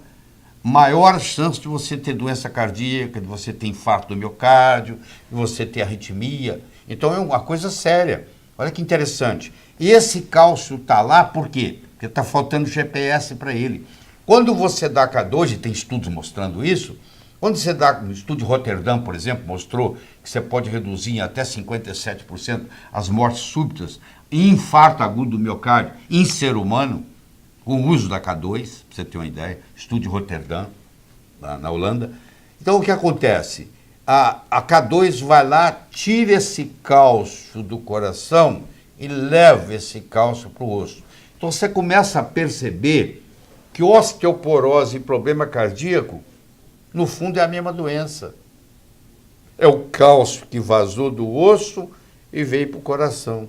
[SPEAKER 2] maior a chance de você ter doença cardíaca, de você ter infarto do miocárdio, de você ter arritmia. Então é uma coisa séria. Olha que interessante. E esse cálcio está lá por quê? Porque está faltando GPS para ele. Quando você dá K2, e tem estudos mostrando isso, quando você dá, no estudo de Roterdã, por exemplo, mostrou que você pode reduzir em até 57% as mortes súbitas e infarto agudo do miocárdio em ser humano, com o uso da K2, para você ter uma ideia, estudo de Roterdã, na Holanda. Então, o que acontece? a K2 vai lá, tira esse cálcio do coração e leva esse cálcio para o osso. Então você começa a perceber que osteoporose e problema cardíaco, no fundo, é a mesma doença. É o cálcio que vazou do osso e veio para o coração.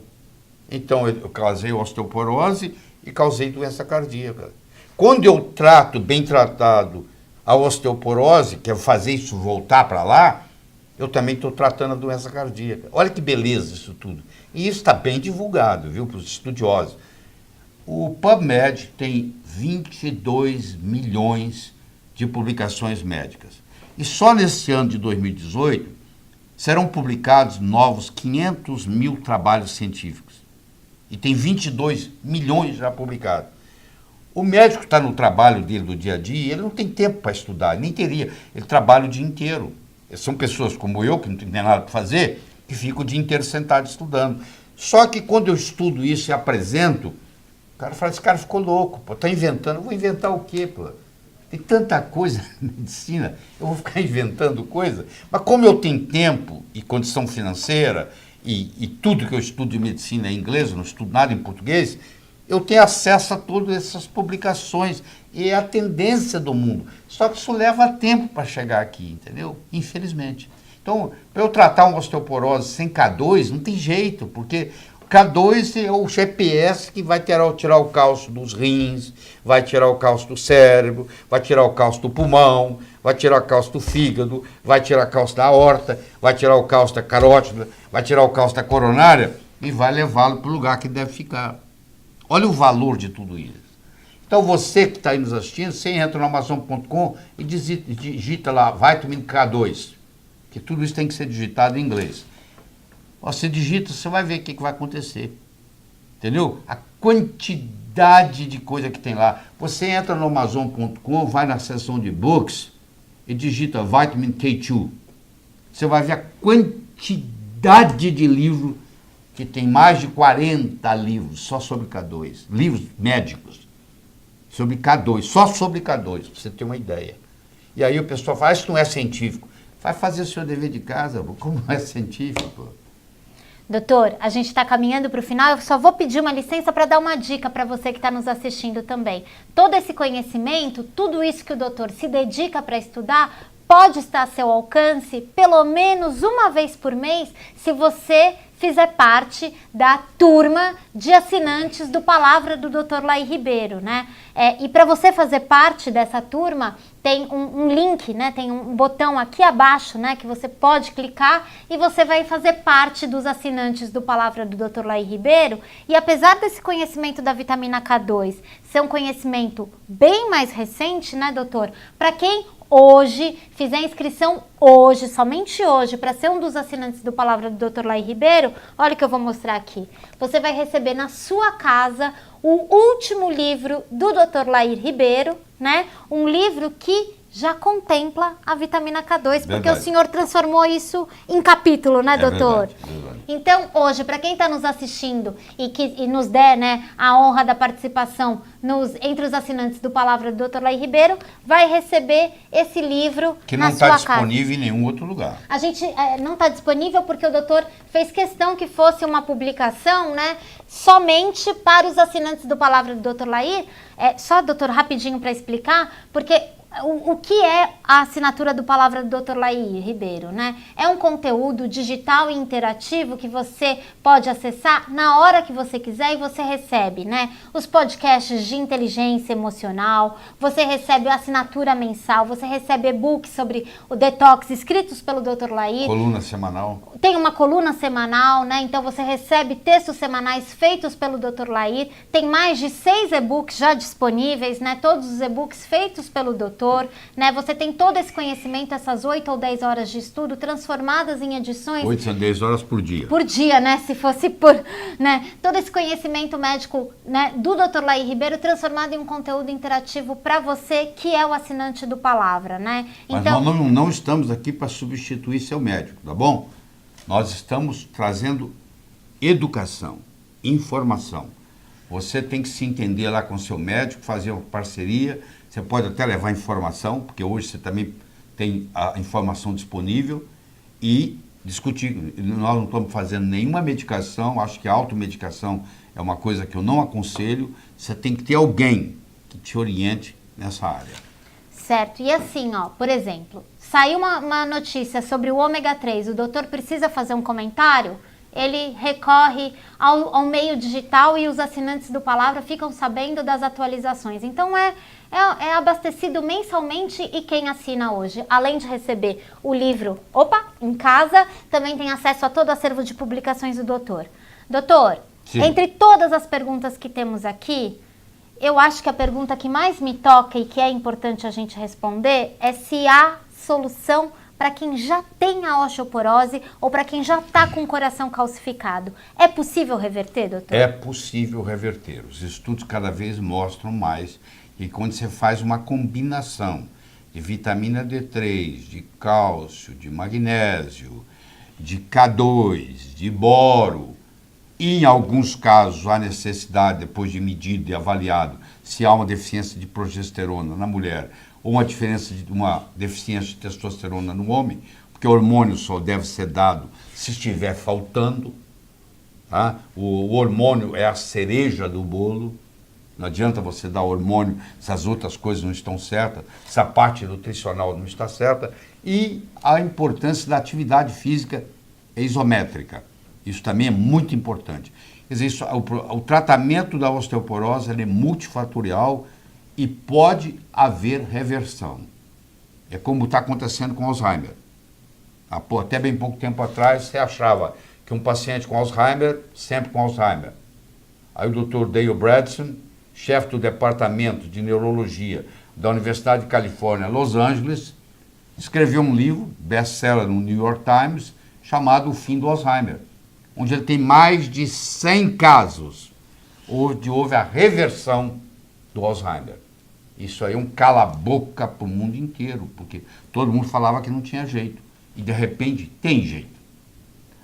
[SPEAKER 2] Então eu causei osteoporose e causei doença cardíaca. Quando eu trato, bem tratado, a osteoporose, que é fazer isso voltar para lá, eu também estou tratando a doença cardíaca. Olha que beleza isso tudo. E isso está bem divulgado, viu, para os estudiosos. O PubMed tem 22 milhões de publicações médicas. E só nesse ano de 2018 serão publicados novos 500 mil trabalhos científicos. E tem 22 milhões já publicados. O médico está no trabalho dele do dia a dia, ele não tem tempo para estudar, nem teria. Ele trabalha o dia inteiro. São pessoas como eu, que não tem nada para fazer, que ficam o dia inteiro sentado estudando. Só que quando eu estudo isso e apresento, o cara fala, esse cara ficou louco, pô, tá inventando. Eu vou inventar o quê, pô? Tem tanta coisa na medicina, eu vou ficar inventando coisa. Mas como eu tenho tempo e condição financeira, e tudo que eu estudo de medicina é em inglês, eu não estudo nada em português, eu tenho acesso a todas essas publicações. E é a tendência do mundo. Só que isso leva tempo para chegar aqui, entendeu? Infelizmente. Então, para eu tratar uma osteoporose sem K2, não tem jeito, porque o K2 é o GPS que vai tirar o cálcio dos rins, vai tirar o cálcio do cérebro, vai tirar o cálcio do pulmão, vai tirar o cálcio do fígado, vai tirar o cálcio da aorta, vai tirar o cálcio da carótida, vai tirar o cálcio da coronária e vai levá-lo para o lugar que deve ficar. Olha o valor de tudo isso. Então você que está aí nos assistindo, você entra no Amazon.com e digita lá, Vitamin K2, que tudo isso tem que ser digitado em inglês. Você digita, você vai ver o que vai acontecer. Entendeu? A quantidade de coisa que tem lá. Você entra no Amazon.com, vai na seção de books e digita Vitamin K2. Você vai ver a quantidade de livros, que tem mais de 40 livros só sobre K2, livros médicos. Sobre K2, só sobre K2, para você ter uma ideia. E aí o pessoal fala, isso não é científico. Vai fazer o seu dever de casa, como não é científico?
[SPEAKER 1] Doutor, a gente está caminhando para o final, eu só vou pedir uma licença para dar uma dica para você que está nos assistindo também. Todo esse conhecimento, tudo isso que o doutor se dedica para estudar, pode estar a seu alcance pelo menos uma vez por mês, se você fizer parte da turma de assinantes do Palavra do Dr. Laí Ribeiro, né? E para você fazer parte dessa turma, tem um link, né? Tem um botão aqui abaixo, né? Que você pode clicar e você vai fazer parte dos assinantes do Palavra do Dr. Laí Ribeiro. E apesar desse conhecimento da vitamina K2 ser um conhecimento bem mais recente, né, doutor? Para quem hoje fizer inscrição hoje, somente hoje, para ser um dos assinantes do Palavra do Dr. Laí Ribeiro, olha o que eu vou mostrar aqui. Você vai receber na sua casa o último livro do Dr. Laí Ribeiro, né? Um livro que já contempla a vitamina K2, porque o senhor transformou isso em capítulo, né, doutor? Verdade. Então, hoje, para quem está nos assistindo e nos der, né, a honra da participação entre os assinantes do Palavra do Dr. Laí Ribeiro, vai receber esse livro
[SPEAKER 2] que não está disponível em nenhum outro lugar.
[SPEAKER 1] A gente não está disponível porque o doutor fez questão que fosse uma publicação, né, somente para os assinantes do Palavra do Dr. Laí. Só, doutor, rapidinho para explicar, porque o que é a assinatura do Palavra do Dr. Laí Ribeiro, né? É um conteúdo digital e interativo que você pode acessar na hora que você quiser e você recebe, né? Os podcasts de inteligência emocional, você recebe a assinatura mensal, você recebe e-books sobre o detox escritos pelo Dr. Laí.
[SPEAKER 2] Coluna semanal.
[SPEAKER 1] Tem uma coluna semanal, né? Então você recebe textos semanais feitos pelo Dr. Laí. Tem mais de 6 e-books já disponíveis, né? Todos os e-books feitos pelo doutor. Né? Você tem todo esse conhecimento, essas 8 ou 10 horas de estudo transformadas em edições...
[SPEAKER 2] 8 a 10 horas por dia.
[SPEAKER 1] Por dia, né? Se fosse por... né? Todo esse conhecimento médico, né, do Dr. Laí Ribeiro transformado em um conteúdo interativo para você que é o assinante do Palavra, né?
[SPEAKER 2] Então, mas nós não estamos aqui para substituir seu médico, tá bom? Nós estamos trazendo educação, informação. Você tem que se entender lá com o seu médico, fazer uma parceria. Você pode até levar informação, porque hoje você também tem a informação disponível. e discutir. Nós não estamos fazendo nenhuma medicação, acho que a automedicação é uma coisa que eu não aconselho. Você tem que ter alguém que te oriente nessa área.
[SPEAKER 1] Certo. E assim, ó, por exemplo, saiu uma notícia sobre o ômega 3, o doutor precisa fazer um comentário? Ele recorre ao meio digital e os assinantes do Palavra ficam sabendo das atualizações. Então, é abastecido mensalmente e quem assina hoje, além de receber o livro, em casa, também tem acesso a todo o acervo de publicações do doutor. Doutor,
[SPEAKER 2] sim,
[SPEAKER 1] entre todas as perguntas que temos aqui, eu acho que a pergunta que mais me toca e que é importante a gente responder é se há solução para quem já tem a osteoporose ou para quem já está com o coração calcificado. É possível reverter, doutor?
[SPEAKER 2] É possível reverter. Os estudos cada vez mostram mais que quando você faz uma combinação de vitamina D3, de cálcio, de magnésio, de K2, de boro, e em alguns casos há necessidade, depois de medido e avaliado, se há uma deficiência de progesterona na mulher ou uma deficiência de testosterona no homem, porque o hormônio só deve ser dado se estiver faltando. Tá? O hormônio é a cereja do bolo. Não adianta você dar hormônio se as outras coisas não estão certas, se a parte nutricional não está certa. E a importância da atividade física isométrica. Isso também é muito importante. Quer dizer, o tratamento da osteoporose é multifatorial e pode haver reversão. É como está acontecendo com Alzheimer. Até bem pouco tempo atrás, você achava que um paciente com Alzheimer, sempre com Alzheimer. Aí o Dr. Dale Bredesen, chefe do Departamento de Neurologia da Universidade de Califórnia, Los Angeles, escreveu um livro, best-seller no New York Times, chamado O Fim do Alzheimer, onde ele tem mais de 100 casos onde houve a reversão do Alzheimer. Isso aí é um cala-boca para o mundo inteiro, porque todo mundo falava que não tinha jeito. E, de repente, tem jeito.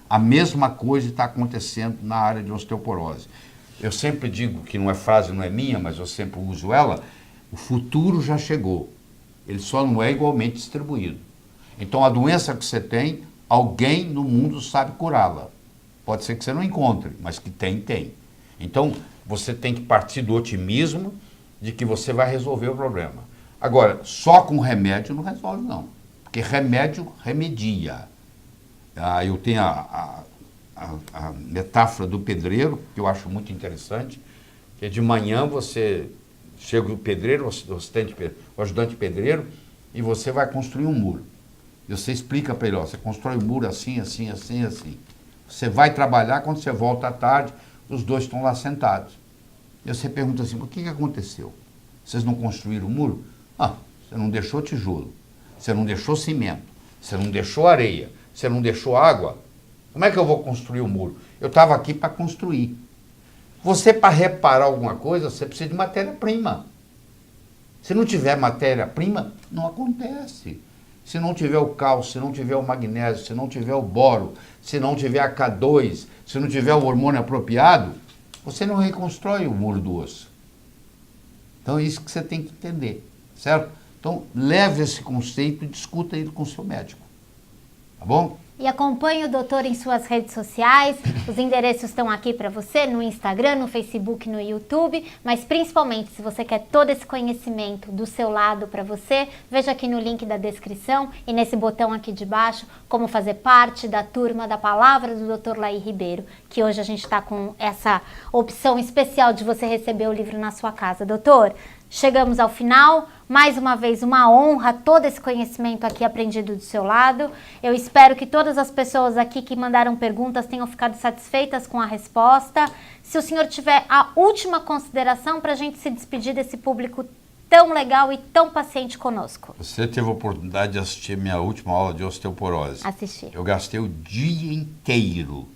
[SPEAKER 2] A mesma coisa está acontecendo na área de osteoporose. Eu sempre digo, que não é frase, não é minha, mas eu sempre uso ela, o futuro já chegou. Ele só não é igualmente distribuído. Então, a doença que você tem, alguém no mundo sabe curá-la. Pode ser que você não encontre, mas que tem. Então, você tem que partir do otimismo de que você vai resolver o problema. Agora, só com remédio não resolve, não. Porque remédio remedia. Eu tenho a metáfora do pedreiro, que eu acho muito interessante, que é de manhã você chega o pedreiro, o ajudante pedreiro, e você vai construir um muro. E você explica para ele, você constrói um muro assim. Você vai trabalhar, quando você volta à tarde, os dois estão lá sentados. E você pergunta assim, o que aconteceu? Vocês não construíram o muro? Você não deixou tijolo, você não deixou cimento, você não deixou areia, você não deixou água. Como é que eu vou construir o muro? Eu estava aqui para construir. Você, para reparar alguma coisa, você precisa de matéria-prima. Se não tiver matéria-prima, não acontece. Se não tiver o cálcio, se não tiver o magnésio, se não tiver o boro, se não tiver a K2, se não tiver o hormônio apropriado, você não reconstrói o muro do osso. Então é isso que você tem que entender, certo? Então leve esse conceito e discuta ele com o seu médico, tá bom?
[SPEAKER 1] E acompanhe o doutor em suas redes sociais, os endereços estão aqui para você, no Instagram, no Facebook, no YouTube, mas principalmente se você quer todo esse conhecimento do seu lado para você, veja aqui no link da descrição e nesse botão aqui de baixo, como fazer parte da turma da Palavra do Dr. Laí Ribeiro, que hoje a gente está com essa opção especial de você receber o livro na sua casa. Doutor, chegamos ao final, mais uma vez uma honra, todo esse conhecimento aqui aprendido do seu lado. Eu espero que todas as pessoas aqui que mandaram perguntas tenham ficado satisfeitas com a resposta. Se o senhor tiver a última consideração para a gente se despedir desse público tão legal e tão paciente conosco.
[SPEAKER 2] Você teve a oportunidade de assistir minha última aula de osteoporose.
[SPEAKER 1] Assisti.
[SPEAKER 2] Eu gastei o dia inteiro,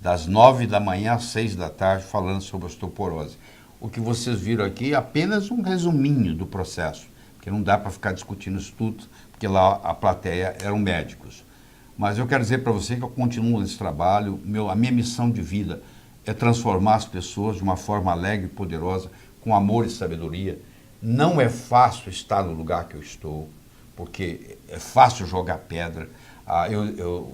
[SPEAKER 2] das 9 da manhã às 6 da tarde, falando sobre osteoporose. O que vocês viram aqui é apenas um resuminho do processo, porque não dá para ficar discutindo isso tudo, porque lá a plateia eram médicos. Mas eu quero dizer para você que eu continuo nesse trabalho, a minha missão de vida é transformar as pessoas de uma forma alegre e poderosa, com amor e sabedoria. Não é fácil estar no lugar que eu estou, porque é fácil jogar pedra. Eu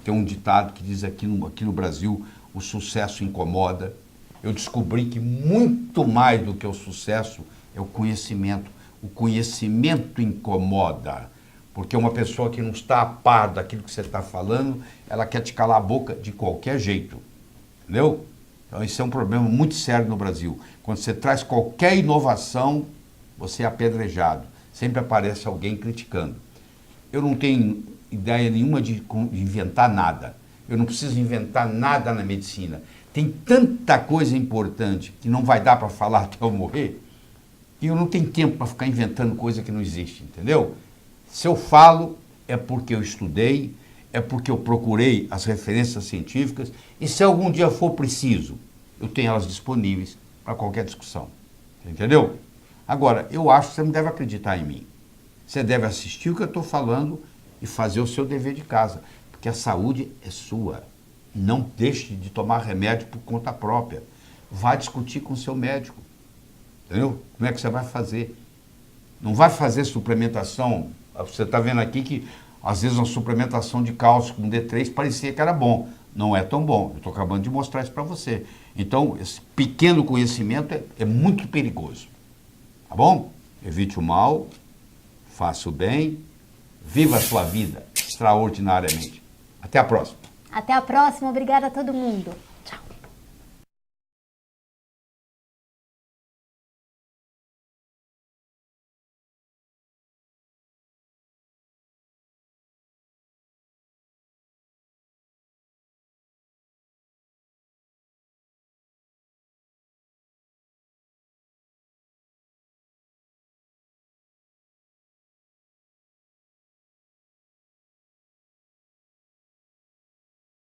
[SPEAKER 2] tenho um ditado que diz aqui no Brasil, o sucesso incomoda. Eu descobri que muito mais do que o sucesso é o conhecimento. O conhecimento incomoda, porque uma pessoa que não está a par daquilo que você está falando, ela quer te calar a boca de qualquer jeito, entendeu? Então isso é um problema muito sério no Brasil. Quando você traz qualquer inovação, você é apedrejado. Sempre aparece alguém criticando. Eu não tenho ideia nenhuma de inventar nada. Eu não preciso inventar nada na medicina. Tem tanta coisa importante que não vai dar para falar até eu morrer, que eu não tenho tempo para ficar inventando coisa que não existe, entendeu? Se eu falo, é porque eu estudei, é porque eu procurei as referências científicas, e se algum dia for preciso, eu tenho elas disponíveis para qualquer discussão. Entendeu? Agora, eu acho que você não deve acreditar em mim. Você deve assistir o que eu estou falando e fazer o seu dever de casa, porque a saúde é sua. Não deixe de tomar remédio por conta própria. Vá discutir com o seu médico. Entendeu? Como é que você vai fazer? Não vai fazer suplementação. Você está vendo aqui que, às vezes, uma suplementação de cálcio com D3 parecia que era bom. Não é tão bom. Eu estou acabando de mostrar isso para você. Então, esse pequeno conhecimento é muito perigoso. Tá bom? Evite o mal, faça o bem, viva a sua vida extraordinariamente. Até a próxima.
[SPEAKER 1] Até a próxima. Obrigada a todo mundo. Tchau.